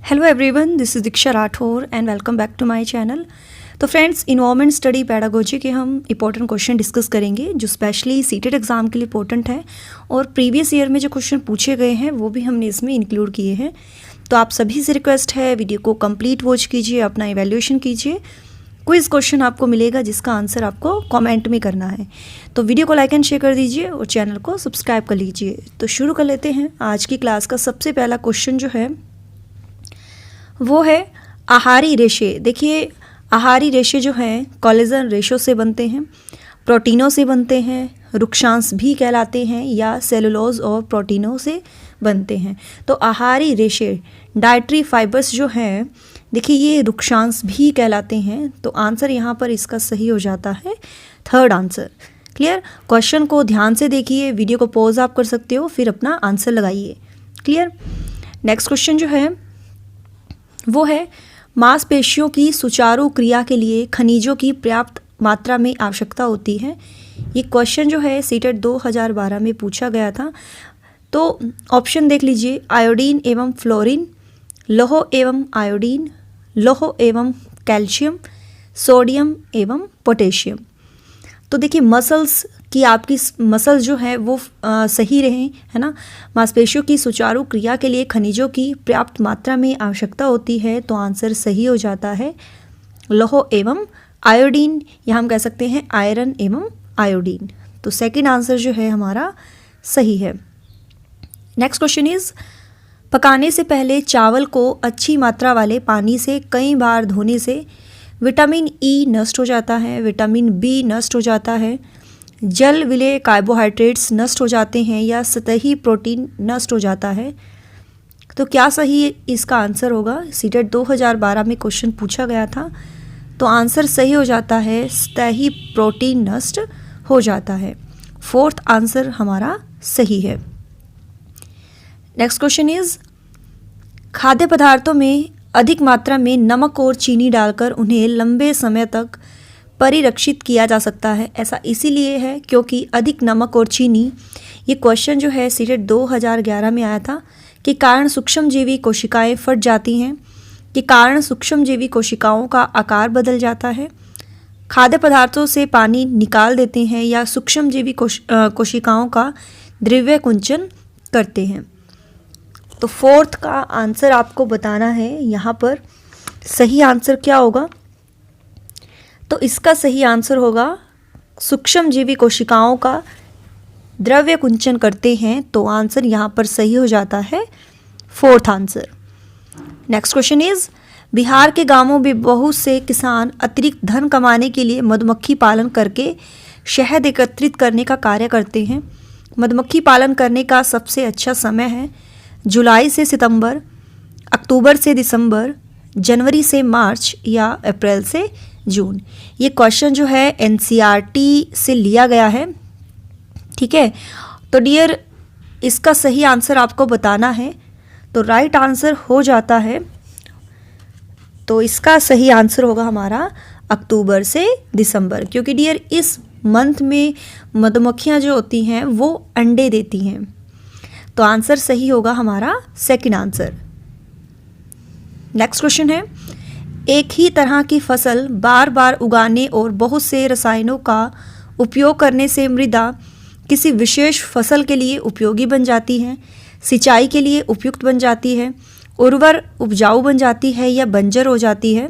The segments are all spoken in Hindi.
Hello everyone, this is Diksha Rathore and welcome back to my channel. तो फ्रेंड्स, इन्वायरमेंट स्टडी पैडागोजी के हम इंपॉर्टेंट क्वेश्चन डिस्कस करेंगे जो स्पेशली सीटेड एग्जाम के लिए इंपॉर्टेंट है और प्रीवियस ईयर में जो क्वेश्चन पूछे गए हैं वो भी हमने इसमें इंक्लूड किए हैं। तो आप सभी से रिक्वेस्ट है वीडियो को कंप्लीट वॉच कीजिए, अपना इवैल्यूएशन कीजिए। क्विज क्वेश्चन आपको मिलेगा जिसका आंसर आपको कमेंट में करना है। तो वीडियो को लाइक एंड शेयर कर दीजिए और चैनल को सब्सक्राइब कर लीजिए। तो शुरू कर लेते हैं। आज की क्लास का सबसे पहला क्वेश्चन जो है वो है आहारी रेशे। देखिए, आहारी रेशे जो हैं कोलेजन रेशो से बनते हैं, प्रोटीनों से बनते हैं, रुक्षांश भी कहलाते हैं या सेलुलोज और प्रोटीनों से बनते हैं। तो आहारी रेशे डाइटरी फाइबर्स जो हैं, देखिए ये रुक्षांश भी कहलाते हैं। तो आंसर यहाँ पर इसका सही हो जाता है थर्ड आंसर। क्लियर? क्वेश्चन को ध्यान से देखिए, वीडियो को पॉज आप कर सकते हो, फिर अपना आंसर लगाइए। क्लियर? नेक्स्ट क्वेश्चन जो है वो है मांसपेशियों की सुचारू क्रिया के लिए खनिजों की पर्याप्त मात्रा में आवश्यकता होती है। ये क्वेश्चन जो है सीटेट 2012 में पूछा गया था। तो ऑप्शन देख लीजिए, आयोडीन एवं फ्लोरीन, लौह एवं आयोडीन, लौह एवं कैल्शियम, सोडियम एवं पोटेशियम। तो देखिए, मसल्स की आपकी मसल जो है वो सही रहें, है ना। मांसपेशियों की सुचारू क्रिया के लिए खनिजों की पर्याप्त मात्रा में आवश्यकता होती है। तो आंसर सही हो जाता है लौह एवं आयोडीन, या हम कह सकते हैं आयरन एवं आयोडीन। तो सेकंड आंसर जो है हमारा सही है। नेक्स्ट क्वेश्चन इज, पकाने से पहले चावल को अच्छी मात्रा वाले पानी से कई बार धोने से विटामिन ई नष्ट हो जाता है, विटामिन बी नष्ट हो जाता है, जल विलेय कार्बोहाइड्रेट्स नष्ट हो जाते हैं या सतही प्रोटीन नष्ट हो जाता है। तो क्या सही इसका आंसर होगा? सीटेट 2012 में क्वेश्चन पूछा गया था। तो आंसर सही हो जाता है सतही प्रोटीन नष्ट हो जाता है। फोर्थ आंसर हमारा सही है। नेक्स्ट क्वेश्चन इज, खाद्य पदार्थों में अधिक मात्रा में नमक और चीनी डालकर उन्हें लंबे समय तक परिरक्षित किया जा सकता है। ऐसा इसीलिए है क्योंकि अधिक नमक और चीनी, ये क्वेश्चन जो है सीटेट 2011 में आया था, के कारण सूक्ष्मजीवी कोशिकाएं फट जाती हैं, के कारण सूक्ष्मजीवी कोशिकाओं का आकार बदल जाता है, खाद्य पदार्थों से पानी निकाल देते हैं या सूक्ष्मजीवी कोशिकाओं का द्रव्य कुंचन करते हैं। तो फोर्थ का आंसर आपको बताना है यहाँ पर सही आंसर क्या होगा। तो इसका सही आंसर होगा सूक्ष्मजीवी कोशिकाओं का द्रव्य कुंचन करते हैं। तो आंसर यहाँ पर सही हो जाता है fourth answer. Next question is, Bihar के गांवों में बहुत से किसान अतिरिक्त धन कमाने के लिए मधुमक्खी पालन करके शहद एकत्रित करने का कार्य करते हैं। मधुमक्खी पालन करने का सबसे अच्छा समय है जुलाई से सितंबर, अक्टूबर से दिसंबर, जनवरी से मार्च या अप्रैल से जून। ये क्वेश्चन जो है एनसीईआरटी से लिया गया है। ठीक है, तो डियर इसका सही आंसर आपको बताना है। तो राइट आंसर हो जाता है, तो इसका सही आंसर होगा हमारा अक्टूबर से दिसंबर, क्योंकि डियर इस मंथ में मधुमक्खियाँ जो होती हैं वो अंडे देती हैं। तो आंसर सही होगा हमारा सेकंड आंसर। नेक्स्ट क्वेश्चन है, एक ही तरह की फसल बार बार उगाने और बहुत से रसायनों का उपयोग करने से मृदा किसी विशेष फसल के लिए उपयोगी बन जाती है, सिंचाई के लिए उपयुक्त बन जाती है, उर्वर उपजाऊ बन जाती है या बंजर हो जाती है।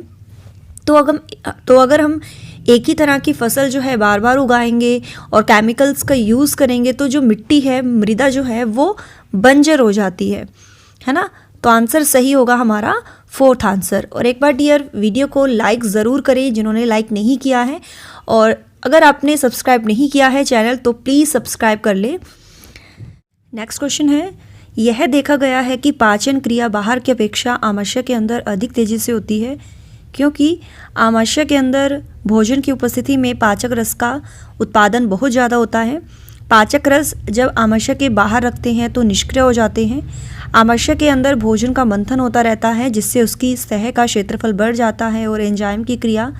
तो अगर हम एक ही तरह की फसल जो है बार बार उगाएंगे और केमिकल्स का यूज़ करेंगे तो जो मिट्टी है, मृदा जो है वो बंजर हो जाती है ना। तो आंसर सही होगा हमारा फोर्थ आंसर। और एक बार डियर वीडियो को लाइक ज़रूर करें जिन्होंने लाइक नहीं किया है, और अगर आपने सब्सक्राइब नहीं किया है चैनल तो प्लीज़ सब्सक्राइब कर ले। नेक्स्ट क्वेश्चन है, यह देखा गया है कि पाचन क्रिया बाहर की अपेक्षा आमाशय के अंदर अधिक तेज़ी से होती है क्योंकि आमाशय के अंदर भोजन की उपस्थिति में पाचक रस का उत्पादन बहुत ज़्यादा होता है। पाचक रस जब आमाशय के बाहर रखते हैं तो निष्क्रिय हो जाते हैं। आमाशय के अंदर भोजन का मंथन होता रहता है जिससे उसकी सतह का क्षेत्रफल बढ़ जाता है और एंजाइम की क्रिया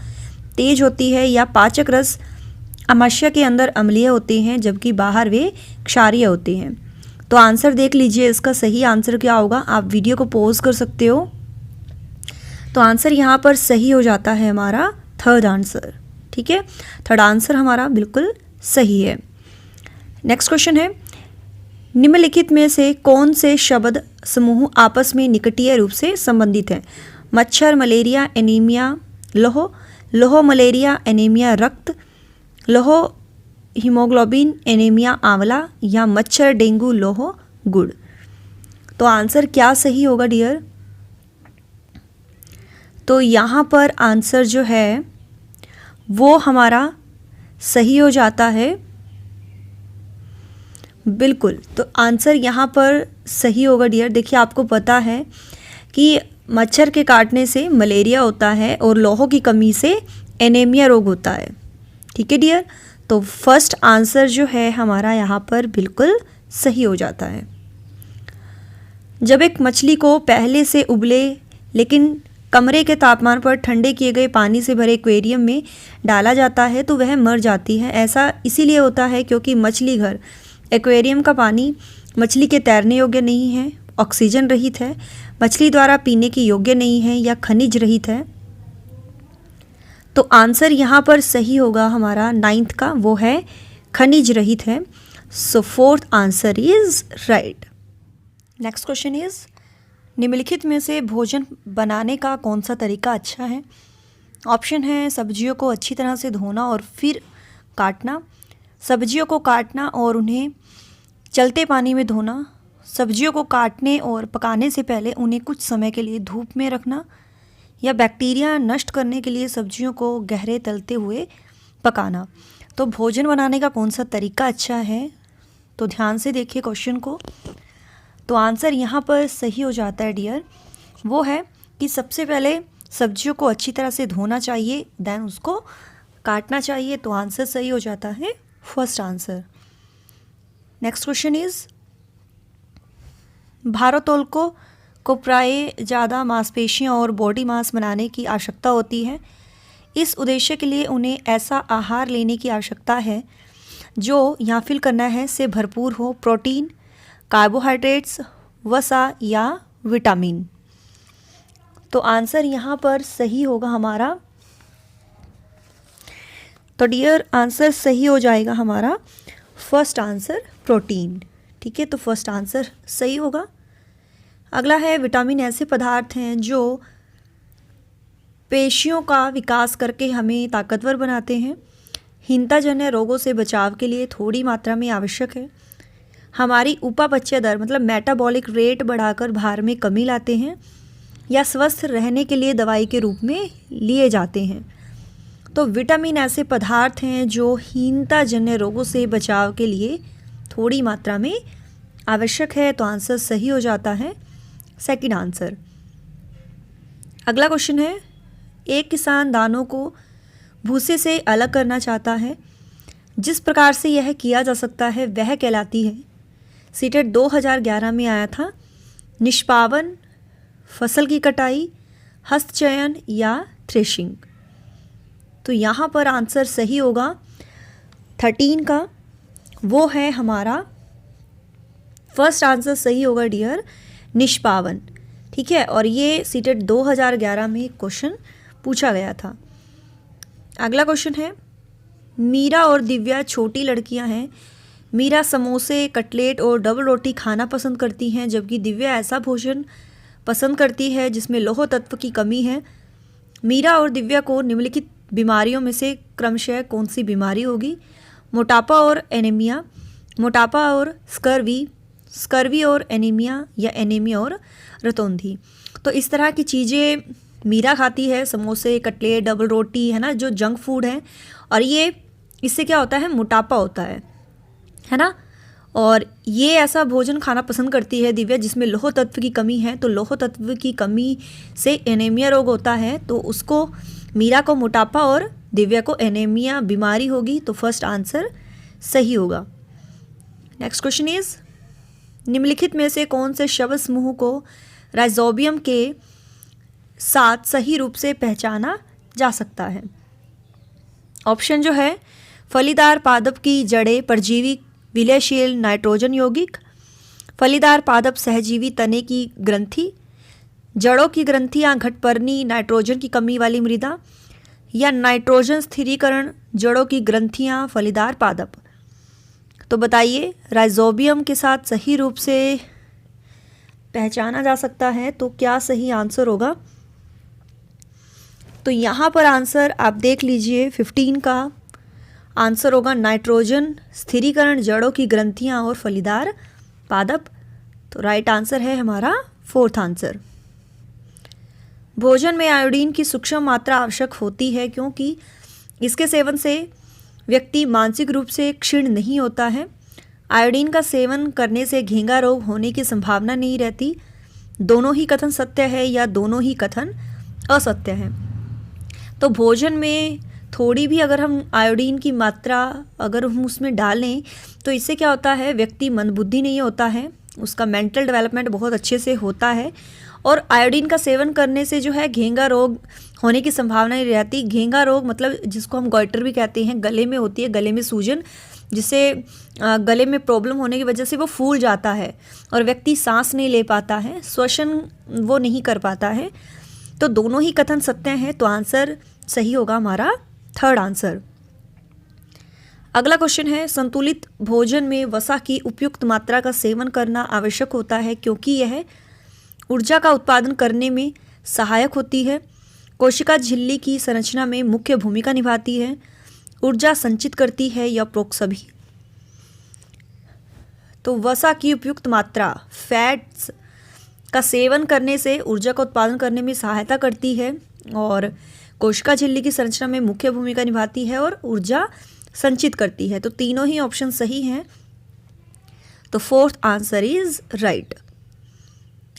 तेज होती है, या पाचक रस आमाशय के अंदर अम्लीय होते हैं जबकि बाहर वे क्षारीय होते हैं। तो आंसर देख लीजिए, इसका सही आंसर क्या होगा। आप वीडियो को पॉज कर सकते हो तो आंसर यहाँ पर सही हो जाता है हमारा थर्ड आंसर। ठीक है, थर्ड आंसर हमारा बिल्कुल सही है। नेक्स्ट क्वेश्चन है, निम्नलिखित में से कौन से शब्द समूह आपस में निकटीय रूप से संबंधित हैं? मच्छर, मलेरिया, एनीमिया, लोह, लोह मलेरिया, एनीमिया रक्त, लोह हीमोग्लोबिन, एनीमिया आंवला, या मच्छर, डेंगू, लोह गुड़। तो आंसर क्या सही होगा डियर? तो यहाँ पर आंसर जो है वो हमारा सही हो जाता है बिल्कुल। तो आंसर यहाँ पर सही होगा डियर। देखिए, आपको पता है कि मच्छर के काटने से मलेरिया होता है और लोह की कमी से एनीमिया रोग होता है। ठीक है डियर, तो फर्स्ट आंसर जो है हमारा यहाँ पर बिल्कुल सही हो जाता है। जब एक मछली को पहले से उबले लेकिन कमरे के तापमान पर ठंडे किए गए पानी से भरे एक्वेरियम में डाला जाता है तो वह मर जाती है। ऐसा इसीलिए होता है क्योंकि मछली घर एक्वेरियम का पानी मछली के तैरने योग्य नहीं है, ऑक्सीजन रहित है, मछली द्वारा पीने के योग्य नहीं है, या खनिज रहित है। तो आंसर यहाँ पर सही होगा हमारा 9th का, वो है खनिज रहित है। सो 4th answer is right. Next question is, निम्नलिखित में से भोजन बनाने का कौन सा तरीका अच्छा है? ऑप्शन है सब्जियों को अच्छी तरह से धोना और फिर काटना, सब्जियों को काटना और उन्हें चलते पानी में धोना, सब्जियों को काटने और पकाने से पहले उन्हें कुछ समय के लिए धूप में रखना, या बैक्टीरिया नष्ट करने के लिए सब्जियों को गहरे तलते हुए पकाना। तो भोजन बनाने का कौन सा तरीका अच्छा है? तो ध्यान से देखिए क्वेश्चन को। तो आंसर यहाँ पर सही हो जाता है डियर, वो है कि सबसे पहले सब्जियों को अच्छी तरह से धोना चाहिए, देन उसको काटना चाहिए। तो आंसर सही हो जाता है first answer. Next question is, भारोत्तोलकों को प्राय ज़्यादा मांसपेशियां और बॉडी मास बनाने की आवश्यकता होती है। इस उद्देश्य के लिए उन्हें ऐसा आहार लेने की आवश्यकता है जो यहाँ फिल करना है से भरपूर हो, प्रोटीन, कार्बोहाइड्रेट्स, वसा या विटामिन। तो आंसर यहाँ पर सही होगा हमारा। तो डियर आंसर सही हो जाएगा हमारा फर्स्ट आंसर प्रोटीन। ठीक है, तो फर्स्ट आंसर सही होगा। अगला है, विटामिन ऐसे पदार्थ हैं जो पेशियों का विकास करके हमें ताकतवर बनाते हैं। हीनताजन्य रोगों से बचाव के लिए थोड़ी मात्रा में आवश्यक है। हमारी उपापचय दर मतलब मेटाबॉलिक रेट बढ़ाकर भार में कमी लाते हैं, या स्वस्थ रहने के लिए दवाई के रूप में लिए जाते हैं। तो विटामिन ऐसे पदार्थ हैं जो हीनताजन्य रोगों से बचाव के लिए थोड़ी मात्रा में आवश्यक है। तो आंसर सही हो जाता है सेकंड आंसर। अगला क्वेश्चन है, एक किसान दानों को भूसे से अलग करना चाहता है। जिस प्रकार से यह किया जा सकता है वह कहलाती है, सीटेट 2011 में आया था, निष्पावन, फसल की कटाई, हस्तचयन या थ्रेशिंग। तो यहाँ पर आंसर सही होगा 13 का, वो है हमारा फर्स्ट आंसर सही होगा डियर, निष्पावन। ठीक है, और ये सीटेट 2011 में क्वेश्चन पूछा गया था। अगला क्वेश्चन है, मीरा और दिव्या छोटी लड़कियां हैं। मीरा समोसे, कटलेट और डबल रोटी खाना पसंद करती हैं, जबकि दिव्या ऐसा भोजन पसंद करती है जिसमें लौह तत्व की कमी है। मीरा और दिव्या को निम्नलिखित बीमारियों में से क्रमशः कौन सी बीमारी होगी? मोटापा और एनीमिया, मोटापा और स्कर्वी, स्कर्वी और एनीमिया, या एनीमिया और रतौंधी। तो इस तरह की चीज़ें मीरा खाती है, समोसे, कटलेट, डबल रोटी, है ना, जो जंक फूड है, और ये इससे क्या होता है, मोटापा होता है ना। और ये ऐसा भोजन खाना पसंद करती है दिव्या जिसमें लौह तत्व की कमी है। तो लौह तत्व की कमी से एनीमिया रोग होता है, तो उसको मीरा को मोटापा और दिव्या को एनीमिया बीमारी होगी। तो फर्स्ट आंसर सही होगा। नेक्स्ट क्वेश्चन इज, निम्नलिखित में से कौन से शब्द समूह को राइजोबियम के साथ सही रूप से पहचाना जा सकता है? ऑप्शन जो है, फलीदार पादप की जड़ें परजीवी विलयशील नाइट्रोजन यौगिक, फलीदार पादप सहजीवी तने की ग्रंथि, जड़ों की ग्रंथियां घटपर्णी नाइट्रोजन की कमी वाली मृदा, या नाइट्रोजन स्थिरीकरण जड़ों की ग्रंथियां फलीदार पादप। तो बताइए राइजोबियम के साथ सही रूप से पहचाना जा सकता है तो क्या सही आंसर होगा। तो यहाँ पर आंसर आप देख लीजिए 15 का आंसर होगा नाइट्रोजन स्थिरीकरण जड़ों की ग्रंथियां और फलीदार पादप। तो राइट आंसर है हमारा 4th आंसर। भोजन में आयोडीन की सूक्ष्म मात्रा आवश्यक होती है क्योंकि इसके सेवन से व्यक्ति मानसिक रूप से क्षीण नहीं होता है। आयोडीन का सेवन करने से घेंगा रोग होने की संभावना नहीं रहती। दोनों ही कथन सत्य है या दोनों ही कथन असत्य है। तो भोजन में थोड़ी भी अगर हम आयोडीन की मात्रा अगर हम उसमें डालें तो इससे क्या होता है, व्यक्ति मंदबुद्धि नहीं होता है, उसका मेंटल डेवलपमेंट बहुत अच्छे से होता है। और आयोडीन का सेवन करने से जो है घेंगा रोग होने की संभावना नहीं रहती। घेंगा रोग मतलब जिसको हम गॉइटर भी कहते हैं, गले में होती है, गले में सूजन, जिससे गले में प्रॉब्लम होने की वजह से वो फूल जाता है और व्यक्ति सांस नहीं ले पाता है, श्वसन वो नहीं कर पाता है। तो दोनों ही कथन सत्य हैं, तो आंसर सही होगा हमारा 3rd आंसर। अगला क्वेश्चन है, संतुलित भोजन में वसा की उपयुक्त मात्रा का सेवन करना आवश्यक होता है क्योंकि यह ऊर्जा का उत्पादन करने में सहायक होती है, कोशिका झिल्ली की संरचना में मुख्य भूमिका निभाती है, ऊर्जा संचित करती है, या उपरोक्त सभी। तो वसा की उपयुक्त मात्रा फैट्स का सेवन करने से ऊर्जा का उत्पादन करने में सहायता करती है और कोशिका झिल्ली की संरचना में मुख्य भूमिका निभाती है और ऊर्जा संचित करती है। तो तीनों ही ऑप्शन सही हैं, तो 4th आंसर इज राइट।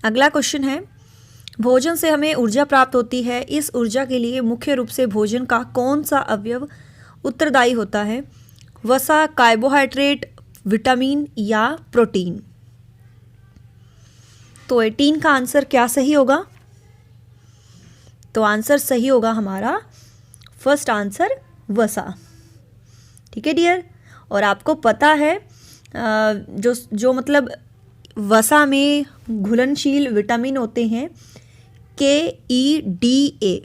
अगला क्वेश्चन है, भोजन से हमें ऊर्जा प्राप्त होती है, इस ऊर्जा के लिए मुख्य रूप से भोजन का कौन सा अवयव उत्तरदायी होता है, वसा, कार्बोहाइड्रेट, विटामिन या प्रोटीन। तो 18 का आंसर क्या सही होगा। तो आंसर सही होगा हमारा 1st आंसर वसा। ठीक है डियर, और आपको पता है जो मतलब वसा में घुलनशील विटामिन होते हैं KEDA,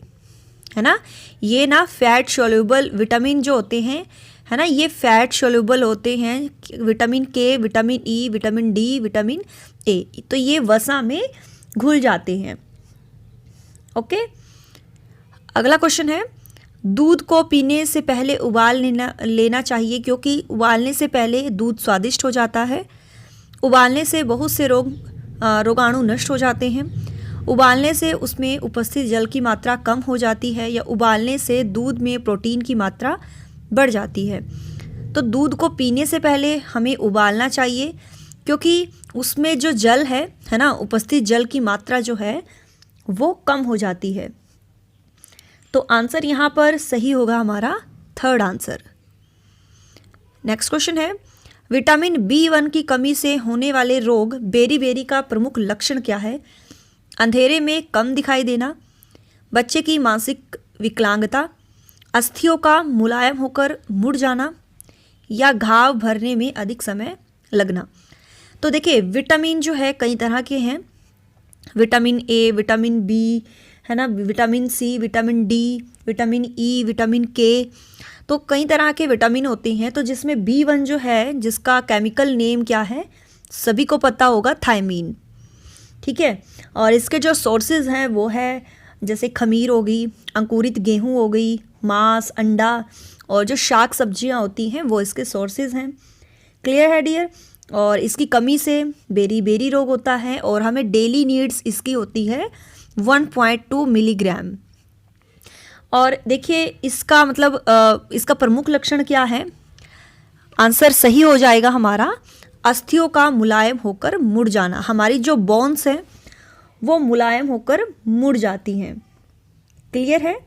है ना, ये ना फैट सोल्यूबल विटामिन जो होते हैं, है ना, ये फैट सोल्यूबल होते हैं। Vitamin K, vitamin E, vitamin D, vitamin A, तो ये वसा में घुल जाते हैं। ओके, अगला क्वेश्चन है, दूध को पीने से पहले उबाल लेना चाहिए क्योंकि उबालने से पहले दूध स्वादिष्ट हो जाता है, उबालने से बहुत से रोगाणु नष्ट हो जाते हैं, उबालने से उसमें उपस्थित जल की मात्रा कम हो जाती है, या उबालने से दूध में प्रोटीन की मात्रा बढ़ जाती है। तो दूध को पीने से पहले हमें उबालना चाहिए क्योंकि उसमें जो जल है ना, उपस्थित जल की मात्रा जो है वो कम हो जाती है। तो आंसर यहाँ पर सही होगा हमारा 3rd आंसर। नेक्स्ट क्वेश्चन है, विटामिन B1 की कमी से होने वाले रोग बेरी का प्रमुख लक्षण क्या है, अंधेरे में कम दिखाई देना, बच्चे की मानसिक विकलांगता, अस्थियों का मुलायम होकर मुड़ जाना, या घाव भरने में अधिक समय लगना। तो देखिए विटामिन जो है कई तरह के हैं, विटामिन A, विटामिन B, है ना, vitamin C, vitamin D, vitamin E, vitamin K, तो कई तरह के विटामिन होते हैं। तो जिसमें B1 जो है, जिसका केमिकल नेम क्या है सभी को पता होगा, थायमीन। ठीक है, और इसके जो सोर्सेज हैं वो है जैसे खमीर हो गई, अंकुरित गेहूं हो गई, मांस, अंडा, और जो शाक सब्जियां होती हैं वो इसके सोर्सेज हैं। क्लियर है डियर, और इसकी कमी से बेरी रोग होता है और हमें डेली नीड्स इसकी होती है 1.2 मिलीग्राम। और देखिए इसका मतलब इसका प्रमुख लक्षण क्या है, आंसर सही हो जाएगा हमारा अस्थियों का मुलायम होकर मुड़ जाना। हमारी जो बोन्स हैं वो मुलायम होकर मुड़ जाती हैं। क्लियर है,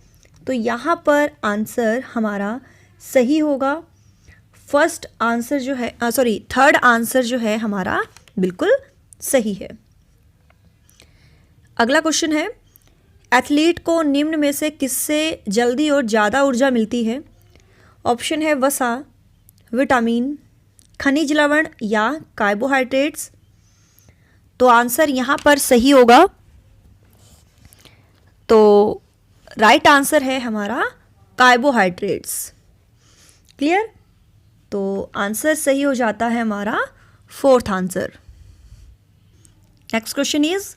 तो यहाँ पर आंसर हमारा सही होगा। 3rd आंसर जो है हमारा बिल्कुल सही है। अगला क्वेश्चन है, एथलीट को निम्न में से किससे जल्दी और ज़्यादा ऊर्जा मिलती है। ऑप्शन है वसा, विटामिन, खनिज लवण या कार्बोहाइड्रेट्स। तो आंसर यहाँ पर सही होगा तो राइट आंसर है हमारा कार्बोहाइड्रेट्स। क्लियर? तो आंसर सही हो जाता है हमारा fourth answer. Next question is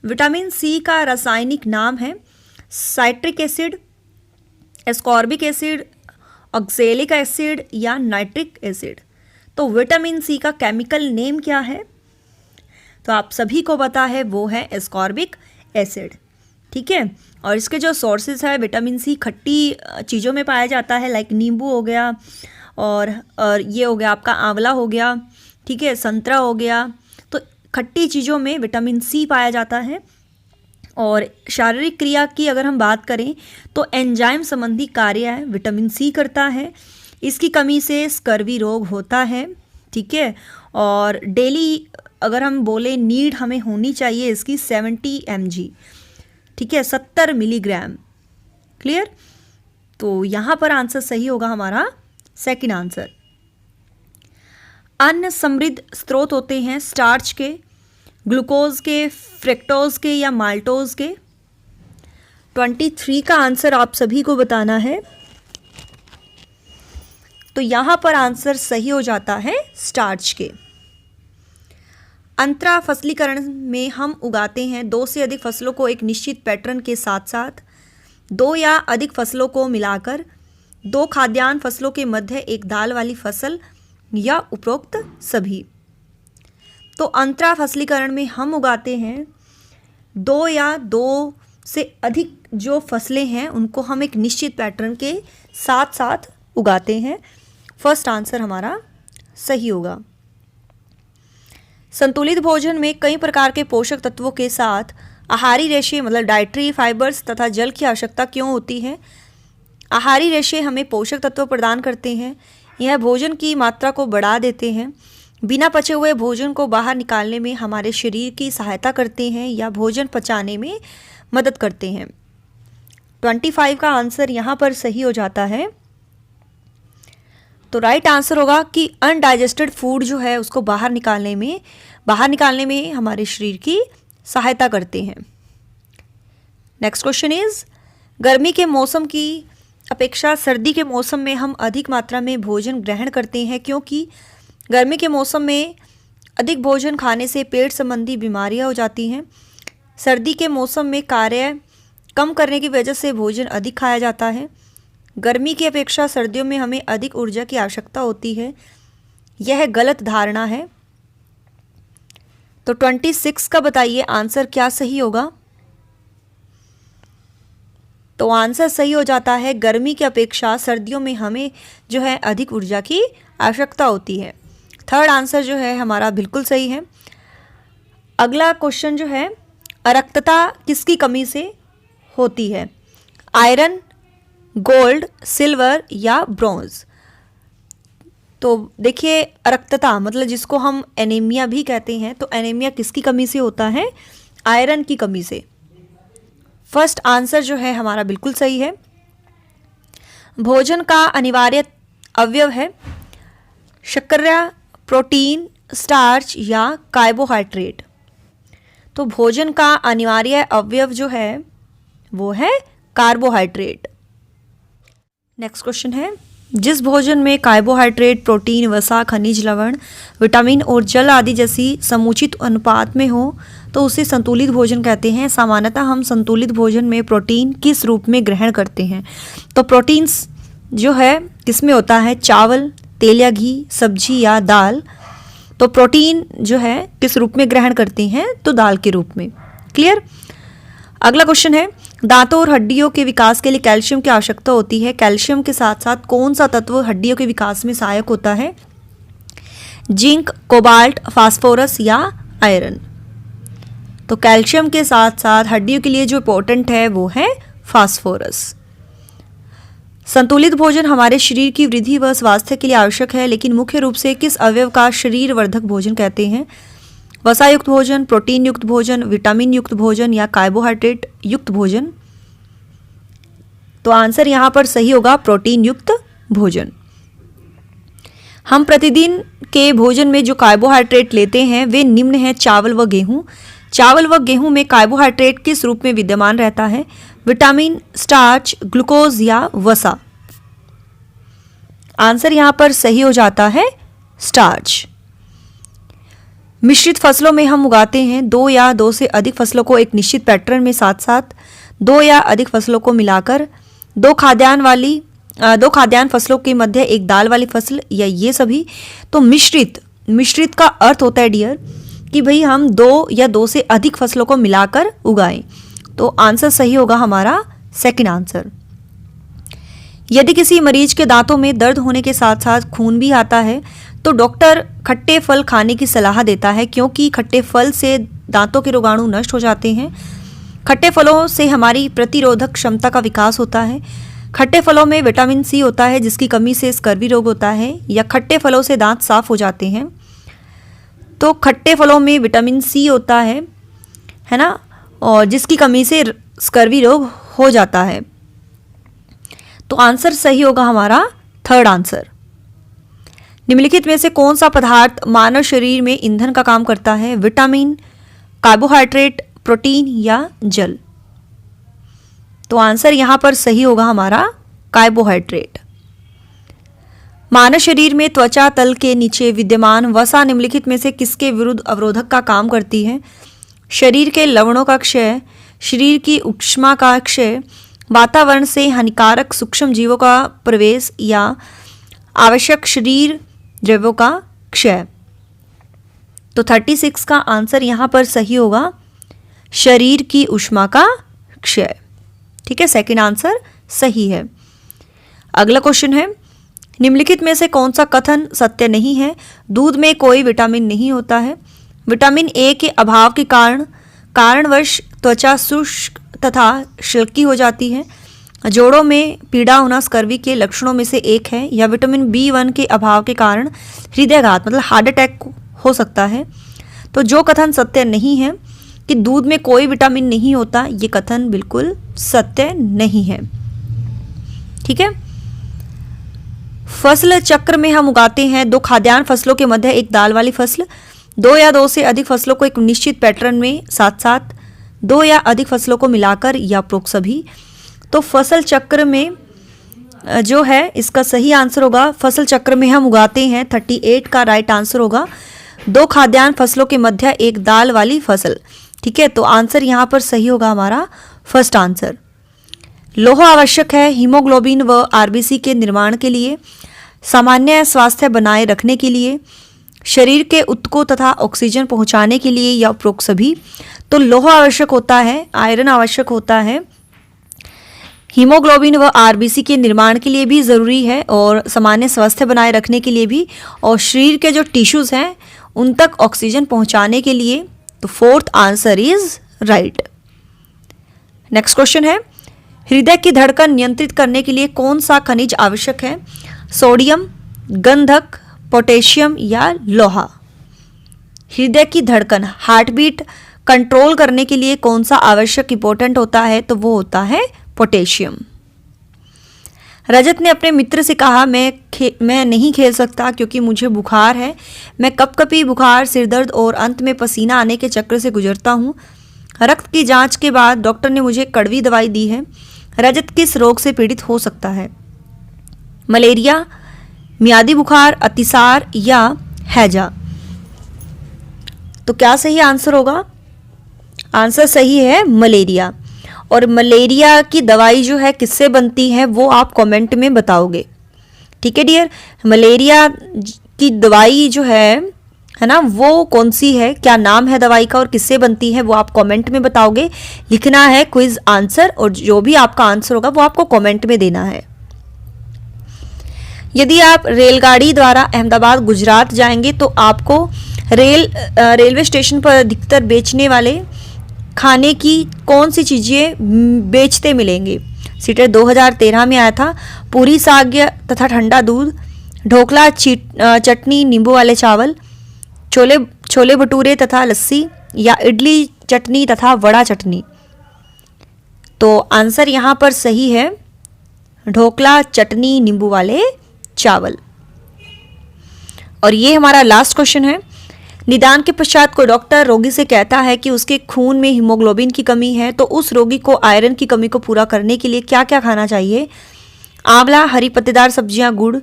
vitamin C का रासायनिक नाम है citric acid, ascorbic acid, oxalic acid या नाइट्रिक एसिड। तो विटामिन सी का केमिकल नेम क्या है? तो आप सभी को पता है वो है एस्कॉर्बिक एसिड। ठीक है, और इसके जो सोर्सेज है, विटामिन सी खट्टी चीज़ों में पाया जाता है, लाइक नींबू हो गया और ये हो गया आपका आंवला हो गया, ठीक है, संतरा हो गया। तो खट्टी चीज़ों में विटामिन सी पाया जाता है। और शारीरिक क्रिया की अगर हम बात करें तो एंजाइम संबंधी कार्य विटामिन सी करता है। इसकी कमी से स्कर्वी रोग होता है। ठीक है, और डेली अगर हम बोले नीड हमें होनी चाहिए इसकी 70 mg, ठीक है, 70 मिलीग्राम। क्लियर? तो यहाँ पर आंसर सही होगा हमारा सेकंड आंसर। अन्न समृद्ध स्रोत होते हैं स्टार्च के, ग्लूकोज के, फ्रक्टोज के या माल्टोज के। 23 का आंसर आप सभी को बताना है। तो यहां पर आंसर सही हो जाता है स्टार्च के। अंतरा फसलीकरण में हम उगाते हैं 2 से अधिक फसलों को एक निश्चित पैटर्न के साथ साथ, 2 या अधिक फसलों को मिलाकर, 2 खाद्यान्न फसलों के मध्य एक दाल वाली फसल या उपरोक्त सभी। तो अंतरा फसलीकरण में हम उगाते हैं 2 या 2 से अधिक जो फसलें हैं उनको हम एक निश्चित पैटर्न के साथ साथ उगाते हैं। फर्स्ट आंसर हमारा सही होगा। संतुलित भोजन में कई प्रकार के पोषक तत्वों के साथ आहारी रेशे मतलब डाइटरी फाइबर्स तथा जल की आवश्यकता क्यों होती है? आहारी रेशे हमें पोषक तत्व प्रदान करते हैं। यह भोजन की मात्रा को बढ़ा देते हैं। बिना पचे हुए भोजन को बाहर निकालने में हमारे शरीर की सहायता करते हैं या भोजन पचाने में मदद करते हैं। 25 का आंसर यहाँ पर सही हो जाता है। तो राइट आंसर होगा कि अनडाइजेस्टेड फूड जो है उसको बाहर निकालने में हमारे शरीर की सहायता करते हैं। नेक्स्ट क्वेश्चन इज गर्मी के मौसम की अपेक्षा सर्दी के मौसम में हम अधिक मात्रा में भोजन ग्रहण करते हैं क्योंकि गर्मी के मौसम में अधिक भोजन खाने से पेट संबंधी बीमारियां हो जाती हैं। सर्दी के मौसम में कार्य कम करने की वजह से भोजन अधिक खाया जाता है। गर्मी की अपेक्षा सर्दियों में हमें अधिक ऊर्जा की आवश्यकता होती है। यह गलत धारणा है। तो 26 का बताइए आंसर क्या सही होगा? तो आंसर सही हो जाता है गर्मी की अपेक्षा सर्दियों में हमें जो है अधिक ऊर्जा की आवश्यकता होती है। थर्ड आंसर जो है हमारा बिल्कुल सही है। अगला क्वेश्चन जो है अरक्तता किसकी कमी से होती है? आयरन, गोल्ड, सिल्वर या ब्रॉन्ज। तो देखिए अरक्तता मतलब जिसको हम एनीमिया भी कहते हैं, तो एनीमिया किसकी कमी से होता है? आयरन की कमी से। फर्स्ट आंसर जो है हमारा बिल्कुल सही है। भोजन का अनिवार्य अवयव है शर्करा, प्रोटीन, स्टार्च या कार्बोहाइड्रेट। तो भोजन का अनिवार्य अवयव जो है वो है कार्बोहाइड्रेट। नेक्स्ट क्वेश्चन है जिस भोजन में कार्बोहाइड्रेट, प्रोटीन, वसा, खनिज लवण, विटामिन और जल आदि जैसी समुचित अनुपात में हो तो उसे संतुलित भोजन कहते हैं। सामान्यतः हम संतुलित भोजन में प्रोटीन किस रूप में ग्रहण करते हैं? तो प्रोटीन्स जो है किसमें होता है? चावल, तेल या घी, सब्जी या दाल। तो प्रोटीन जो है किस रूप में ग्रहण करते हैं? तो दाल के रूप में। क्लियर? अगला क्वेश्चन है दांतों और हड्डियों के विकास के लिए कैल्शियम की आवश्यकता होती है। कैल्शियम के साथ साथ कौन सा तत्व हड्डियों के विकास में सहायक होता है? जिंक, कोबाल्ट, फास्फोरस या आयरन। तो कैल्शियम के साथ साथ हड्डियों के लिए जो इंपॉर्टेंट है वो है फास्फोरस। संतुलित भोजन हमारे शरीर की वृद्धि व स्वास्थ्य के लिए आवश्यक है, लेकिन मुख्य रूप से किस अवयव का शरीर वर्धक भोजन कहते हैं? वसा युक्त भोजन, प्रोटीन युक्त भोजन, विटामिन युक्त भोजन या कार्बोहाइड्रेट युक्त भोजन। तो आंसर यहाँ पर सही होगा प्रोटीन युक्त भोजन। हम प्रतिदिन के भोजन में जो कार्बोहाइड्रेट लेते हैं वे निम्न हैं चावल व गेहूं। चावल व गेहूं में कार्बोहाइड्रेट किस रूप में विद्यमान रहता है? विटामिन, स्टार्च, ग्लूकोज या वसा? आंसर यहां पर सही हो जाता है स्टार्च। मिश्रित फसलों में हम उगाते हैं दो या दो से अधिक फसलों को एक निश्चित पैटर्न में साथ साथ, दो या अधिक फसलों को मिलाकर, दो खाद्यान्न फसलों के मध्य एक दाल वाली फसल, या ये सभी? तो मिश्रित का अर्थ होता है डियर कि भाई हम दो या दो से अधिक फसलों को मिलाकर उगाएं। तो आंसर सही होगा हमारा सेकंड आंसर। यदि किसी मरीज के दांतों में दर्द होने के साथ साथ खून भी आता है तो डॉक्टर खट्टे फल खाने की सलाह देता है, क्योंकि खट्टे फल से दांतों के रोगाणु नष्ट हो जाते हैं। खट्टे फलों से हमारी प्रतिरोधक क्षमता का विकास होता है। खट्टे फलों में विटामिन सी होता है जिसकी कमी से स्कर्वी रोग होता है, या खट्टे फलों से दांत साफ हो जाते हैं। तो खट्टे फलों में विटामिन सी होता है ना, और जिसकी कमी से स्कर्वी रोग हो जाता है। तो आंसर सही होगा हमारा थर्ड आंसर। निम्नलिखित में से कौन सा पदार्थ मानव शरीर में ईंधन का काम करता है? विटामिन, कार्बोहाइड्रेट, प्रोटीन या जल? तो आंसर यहां पर सही होगा हमारा कार्बोहाइड्रेट। मानव शरीर में त्वचा तल के नीचे विद्यमान वसा निम्नलिखित में से किसके विरुद्ध अवरोधक का काम करती है? शरीर के लवणों का क्षय, शरीर की ऊष्मा का क्षय, वातावरण से हानिकारक सूक्ष्म जीवों का प्रवेश, या आवश्यक शरीर द्रव्यों का क्षय? तो 36 का आंसर यहां पर सही होगा शरीर की ऊष्मा का क्षय। ठीक है, सेकंड आंसर सही है। अगला क्वेश्चन है, निम्नलिखित में से कौन सा कथन सत्य नहीं है? दूध में कोई विटामिन नहीं होता है। विटामिन ए के अभाव के कारणवश त्वचा शुष्क तथा शिल्की हो जाती है। जोड़ों में पीड़ा होना स्कर्वी के लक्षणों में से एक है, या विटामिन B1 के अभाव के कारण हृदयाघात मतलब हार्ट अटैक हो सकता है। तो जो कथन सत्य नहीं है कि दूध में कोई विटामिन नहीं होता, ये कथन बिल्कुल सत्य नहीं है। ठीक है, फसल चक्र में हम उगाते हैं दो खाद्यान्न फसलों के मध्य एक दाल वाली फसल, दो या दो से अधिक फसलों को एक निश्चित पैटर्न में साथ साथ, दो या अधिक फसलों को मिलाकर, या उपरोक्त सभी? तो फसल चक्र में जो है इसका सही आंसर होगा, फसल चक्र में हम उगाते हैं 38 का राइट आंसर होगा दो खाद्यान्न फसलों के मध्य एक दाल वाली फसल। ठीक है, तो आंसर यहाँ पर सही होगा हमारा फर्स्ट आंसर। लोहा आवश्यक है हीमोग्लोबिन व आरबीसी के निर्माण के लिए, सामान्य स्वास्थ्य बनाए रखने के लिए, शरीर के ऊतकों तथा ऑक्सीजन पहुंचाने के लिए, या उपरोक्त सभी? तो लोहा आवश्यक होता है, आयरन आवश्यक होता है, हीमोग्लोबिन व आरबीसी के निर्माण के लिए भी ज़रूरी है, और सामान्य स्वास्थ्य बनाए रखने के लिए भी, और शरीर के जो टिश्यूज़ हैं उन तक ऑक्सीजन पहुंचाने के लिए। तो fourth answer is right. Next question है, हृदय की धड़कन नियंत्रित करने के लिए कौन सा खनिज आवश्यक है? सोडियम, गंधक, पोटेशियम या लोहा? हृदय की धड़कन हार्ट बीट कंट्रोल करने के लिए कौन सा आवश्यक इंपॉर्टेंट होता है? तो वो होता है पोटेशियम। रजत ने अपने मित्र से कहा, मैं नहीं खेल सकता क्योंकि मुझे बुखार है। मैं कपकपी, बुखार, सिरदर्द और अंत में पसीना आने के चक्र से गुजरता हूँ। रक्त की जांच के बाद डॉक्टर ने मुझे कड़वी दवाई दी है। रजत किस रोग से पीड़ित हो सकता है? मलेरिया, मियादी बुखार, अतिसार या हैजा? तो क्या सही आंसर होगा? आंसर सही है मलेरिया। और मलेरिया की दवाई जो है किससे बनती है वो आप कमेंट में बताओगे। ठीक है डियर, मलेरिया की दवाई जो है ना, वो कौन सी है, क्या नाम है दवाई का और किससे बनती है, वो आप कमेंट में बताओगे। लिखना है क्विज आंसर, और जो भी आपका आंसर होगा वो आपको कमेंट में देना है। यदि आप रेलगाड़ी द्वारा अहमदाबाद गुजरात जाएंगे तो आपको रेलवे स्टेशन पर अधिकतर बेचने वाले खाने की कौन सी चीज़ें बेचते मिलेंगे? सीटें 2013 में आया था। पूरी, साग तथा ठंडा दूध, ढोकला, चटनी, नींबू वाले चावल, छोले भटूरे तथा लस्सी, या इडली चटनी तथा वड़ा चटनी? तो आंसर यहाँ पर सही है ढोकला, चटनी, नींबू वाले चावल। और ये हमारा लास्ट क्वेश्चन है, निदान के पश्चात कोई डॉक्टर रोगी से कहता है कि उसके खून में हीमोग्लोबिन की कमी है, तो उस रोगी को आयरन की कमी को पूरा करने के लिए क्या क्या खाना चाहिए? आंवला, हरी पत्तेदार सब्जियां, गुड़,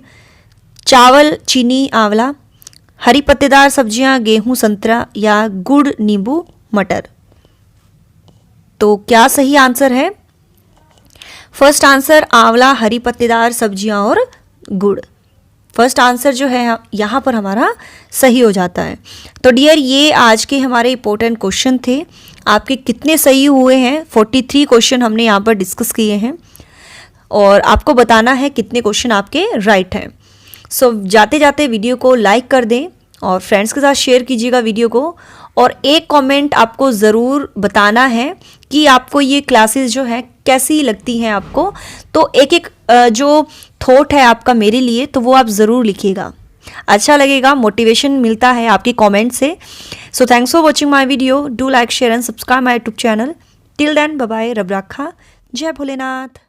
चावल, चीनी, आंवला, हरी पत्तेदार सब्जियां, गेहूं, संतरा या गुड़, नींबू, मटर। तो क्या सही आंसर है? फर्स्ट आंसर आंवला, हरी पत्तेदार सब्जियां और गुड़। फर्स्ट आंसर जो है यहाँ पर हमारा सही हो जाता है। तो डियर, ये आज के हमारे इंपॉर्टेंट क्वेश्चन थे। आपके कितने सही हुए हैं? 43 क्वेश्चन हमने यहाँ पर डिस्कस किए हैं और आपको बताना है कितने क्वेश्चन आपके राइट हैं। सो जाते जाते वीडियो को लाइक कर दें और फ्रेंड्स के साथ शेयर कीजिएगा वीडियो को, और एक कमेंट आपको ज़रूर बताना है कि आपको ये क्लासेस जो है कैसी लगती हैं आपको। तो एक एक जो थॉट है आपका मेरे लिए, तो वो आप ज़रूर लिखिएगा। अच्छा लगेगा, मोटिवेशन मिलता है आपके कमेंट से। So thanks for watching my video. Do like, share and subscribe my YouTube channel. Till then, bye bye, रब राखा, जय भोलेनाथ।